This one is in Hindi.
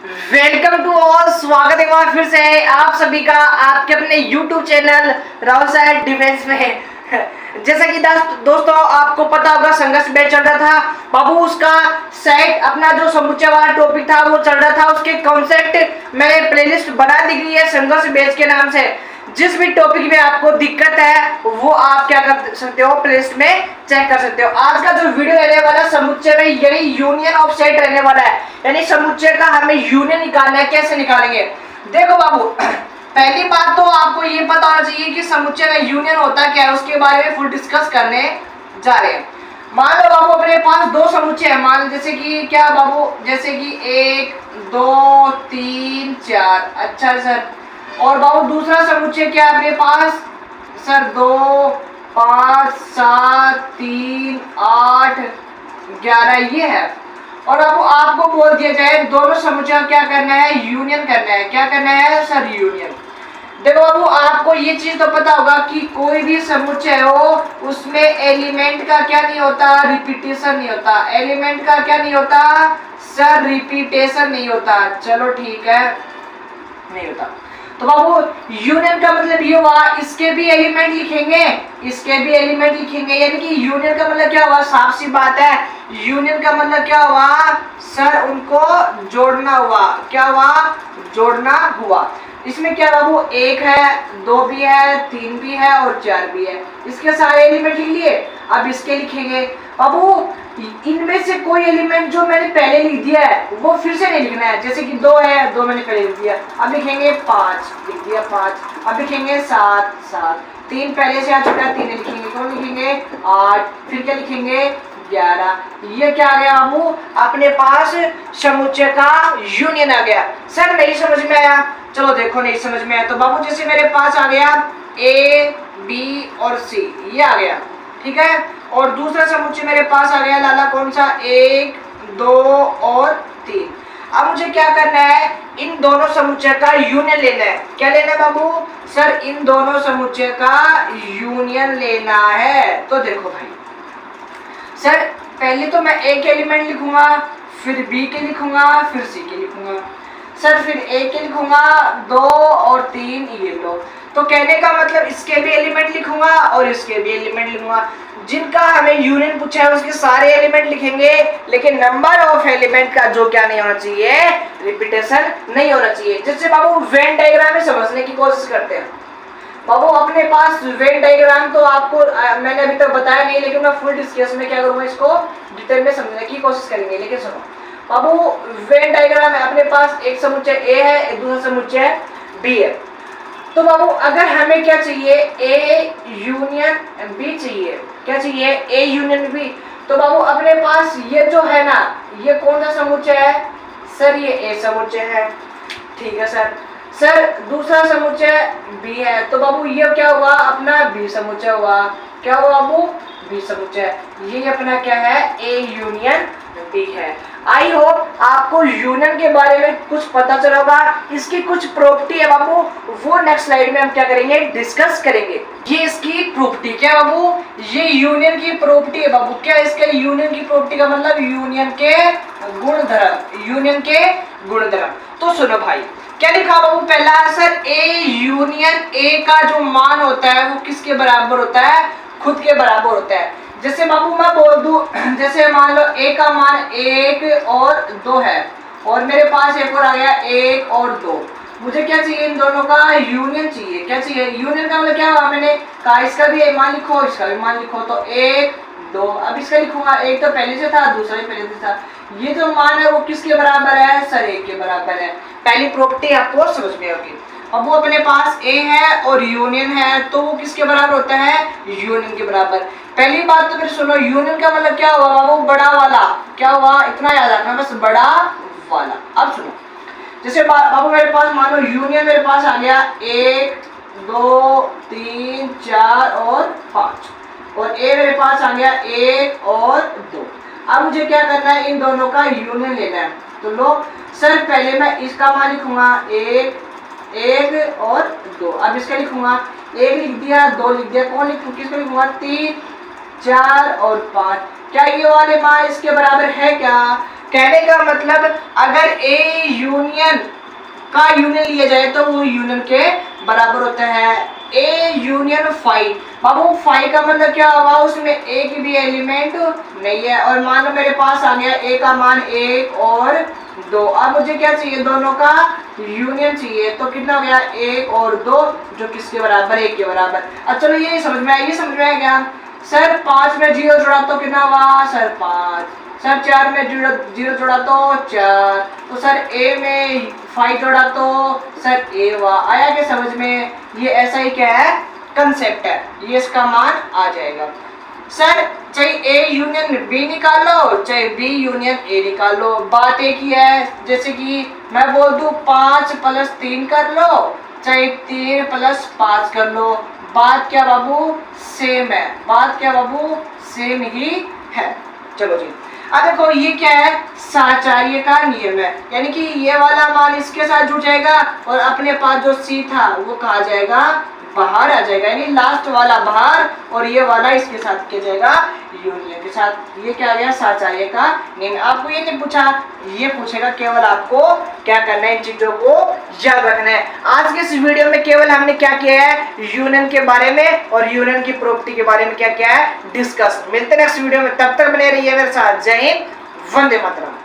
Welcome to all. स्वागत है एक बार फिर से आप सभी का आपके अपने YouTube channel Rahul side defence में। जैसा कि दोस्तों आपको पता होगा संघर्ष बैच चल रहा था बाबू, उसका सेट अपना जो समूचा वाला टॉपिक था वो चल रहा था। उसके कॉन्सेप्ट मैंने प्लेलिस्ट बना दी गई है संघर्ष बैच के नाम से। जिस भी टॉपिक में आपको दिक्कत है वो आप क्या कर सकते हो, प्लेलिस्ट में चेक कर सकते हो। आज का जो वीडियो रहने वाला समुच्चय में यानी यूनियन ऑफ सेट रहने वाला है, यानी समुच्चय का हमें यूनियन निकालना है। कैसे निकालेंगे देखो बाबू, पहली बात तो आपको ये पता होना चाहिए कि समुच्चय का यूनियन होता क्या है, उसके बारे में फुल डिस्कस करने जा रहे हैं। मान लो बाबू अपने पास दो समुच्चय है, मान जैसे कि क्या बाबू, जैसे कि 1 2 3 4। अच्छा सर, और बाबू दूसरा समुच्चय क्या है अपने पास सर? 2 5 7 3 8 11 ये है। और अब आपको बोल दिया जाए दोनों समुच्चय क्या करना है, यूनियन करना है। क्या करना है सर? यूनियन। देखो बाबू आपको ये चीज तो पता होगा कि कोई भी समुच्चय हो उसमें एलिमेंट का क्या नहीं होता, रिपीटेशन नहीं होता। एलिमेंट का क्या नहीं होता सर? रिपीटेशन नहीं होता। चलो ठीक है, नहीं होता। तो बाबू यूनियन का मतलब ये हुआ इसके भी एलिमेंट लिखेंगे, इसके भी एलिमेंट लिखेंगे, यानी कि यूनियन का मतलब क्या हुआ? साफ सी बात है, यूनियन का मतलब क्या हुआ सर? उनको जोड़ना हुआ। क्या हुआ? जोड़ना हुआ। इसमें क्या बाबू, 1 है, 2 भी है, 3 भी है और 4 भी है। इसके सारे एलिमेंट लिख लिए। अब इसके लिखेंगे बाबू, इनमें से कोई एलिमेंट जो मैंने पहले लिख दिया है वो फिर से नहीं लिखना है। जैसे कि 2 है, 2 मैंने पहले लिख दिया, अब लिखेंगे 5, लिख दिया 5। अब लिखेंगे 7 7, 3 पहले से आ चुका है, 3 लिखेंगे। कौन लिखेंगे? 8। फिर क्या लिखेंगे? 11। ये क्या आ गया बाबू? अपने पास समुच्चय का यूनियन आ गया। सर नहीं समझ में आया? चलो देखो नहीं समझ में आया तो बाबू जैसे मेरे पास आ गया A B और C, ये आ गया, ठीक है। और दूसरा समुच्चय मेरे पास आ गया लाला, कौन सा? 1 2 और 3। अब मुझे क्या करना है? इन दोनों समुच्चय का यूनियन लेना है। क्या लेना है बाबू सर? इन दोनों समुच्चय का यूनियन लेना है। तो देखो भाई सर, पहले तो मैं A के एलिमेंट लिखूंगा, फिर B के लिखूंगा, फिर C के लिखूंगा सर, फिर A के लिखूंगा, 2 और 3 ये लो। तो कहने का मतलब इसके भी एलिमेंट लिखूंगा और इसके भी एलिमेंट लिखूंगा। जिनका हमें यूनियन पूछा है उसके सारे एलिमेंट लिखेंगे, लेकिन नंबर ऑफ एलिमेंट का जो क्या नहीं होना चाहिए, रिपीटेशन नहीं होना चाहिए। जैसे बाबू वेन डायग्राम में समझने की कोशिश करते हैं। बाबू अपने पास वेन डायग्राम तो आपको मैंने अभी तक बताया नहीं, लेकिन मैं फुल डिस्कस में क्या करूंगा, इसको डिटेल में समझने की कोशिश करेंगे। लेकिन सुनो बाबू, वेन डायग्राम है, अपने पास एक समुच्चय A है, एक दूसरा समुच्चय B है। तो बाबू अगर हमें क्या चाहिए, A यूनियन B चाहिए। क्या चाहिए? A union B। तो बाबू अपने पास ये जो है ना, ये कौन सा समुच्चय है सर? ये A समुच्चय है, ठीक है सर। सर दूसरा समुच्चय B है, तो बाबू ये क्या हुआ? अपना B समुच्चय हुआ। क्या हुआ बाबू? B समुच्चय। ये अपना क्या है? A यूनियन B है। आई होप आपको यूनियन के बारे में कुछ पता चला होगा। इसकी कुछ प्रॉपर्टी है बाबू, वो नेक्स्ट स्लाइड में हम क्या करेंगे, डिस्कस करेंगे। ये इसकी प्रॉपर्टी क्या है बाबू? ये यूनियन की प्रॉपर्टी है बाबू। क्या इसके यूनियन की प्रॉपर्टी का मतलब? यूनियन के गुणधर्म, यूनियन के गुणधर्म। तो सुनो भाई, क्या लिखा बाबू? पहला आंसर A यूनियन A का जो मान होता है वो किसके बराबर होता है? खुद के बराबर होता है। जैसे बाबू मैं बोल दूं, जैसे मान लो A का मान 1 और 2 है, और मेरे पास एक और आ गया 1 और 2। मुझे क्या चाहिए? इन दोनों का यूनियन चाहिए। क्या चाहिए? यूनियन का मतलब क्या हुआ? मैंने कहा इसका भी मान लिखो, इसका भी मान लिखो। तो 1 2, अब इसका लिखूंगा, 1 तो पहले से था, दूसरा भी पहले से था। ये जो मान है वो किसके बराबर है सर? 1 के बराबर है। पहली प्रॉपर्टी आपको समझ में होगी। अब वो अपने पास A है और यूनियन है, तो वो किसके बराबर होता है? यूनियन के बराबर। पहली बात तो फिर सुनो, यूनियन का मतलब क्या हुआ बाबू? बड़ा वाला। क्या हुआ? इतना याद रखना बस, बड़ा वाला। अब सुनो, जैसे बाबू मेरे पास मान लो यूनियन मेरे पास आ गया 1 2 3 4 और 5, और A मेरे पास आ गया 1 और 2। अब मुझे क्या करना है? इन दोनों का यूनियन लेना है। तो लो सर, पहले मैं इसका मान लिखूंगा 1 और 2। अब इसका लिखूंगा, 1 लिख दिया, 2 लिख दिया। कौन लिखूं? किसको लिखूंगा? 3 4 और 5। क्या ये वाले मान इसके बराबर है क्या? कहने का मतलब अगर ए यूनियन का यूनियन लिया जाए तो वो यूनियन के बराबर होता है A union five. Babu five का मतलब क्या हुआ, उसमें एक भी एलिमेंट नहीं है। और मान लो मेरे पास आ गया ए का मान 1 और 2। अब मुझे क्या चाहिए, दोनों का यूनियन चाहिए। तो कितना हो गया 1 और 2 जो किसके बराबर, 1 के बराबर। अब चलो ये समझ में आया, ये समझ में आया क्या सर 5 में 0 जोड़ा तो कितना हुआ सर 5। सर 4 में 0 जोड़ा तो 4। तो सर ए में 5 जोड़ा तो सर ए हुआ। आया क्या समझ में, ये ऐसा ही क्या है कंसेप्ट है, ये इसका मान आ जाएगा। सर चाहे ए यूनियन बी निकालो चाहे बी यूनियन ए निकालो, बात एक ही है। जैसे कि मैं बोल दूं 5 + 3 कर लो चाहे 3 + 5 कर लो, बात क्या बाबू सेम है, बात क्या बाबू सेम ही है। चलो जी अब देखो ये क्या है साचार्य का नियम है, यानी कि ये वाला मान इसके साथ जुड़ जाएगा और अपने पास जो सी था वो कहा जाएगा बाहर आ जाएगा, यानी लास्ट वाला बाहर और ये वाला इसके साथ क्या जाएगा यूनियन के साथ। ये क्या आ गया साचार्य का नियम। आपको ये नहीं पूछा, ये पूछेगा, केवल आपको क्या करना है इन चीजों को याद रखना है। आज के इस वीडियो में केवल हमने क्या किया है यूनियन के बारे में और यूनियन की प्रॉपर्टी के बारे में क्या किया है डिस्कस। मिलते हैं नेक्स्ट वीडियो में, तब तक बने रहिए मेरे साथ। जय हिंद, वंदे मातरम।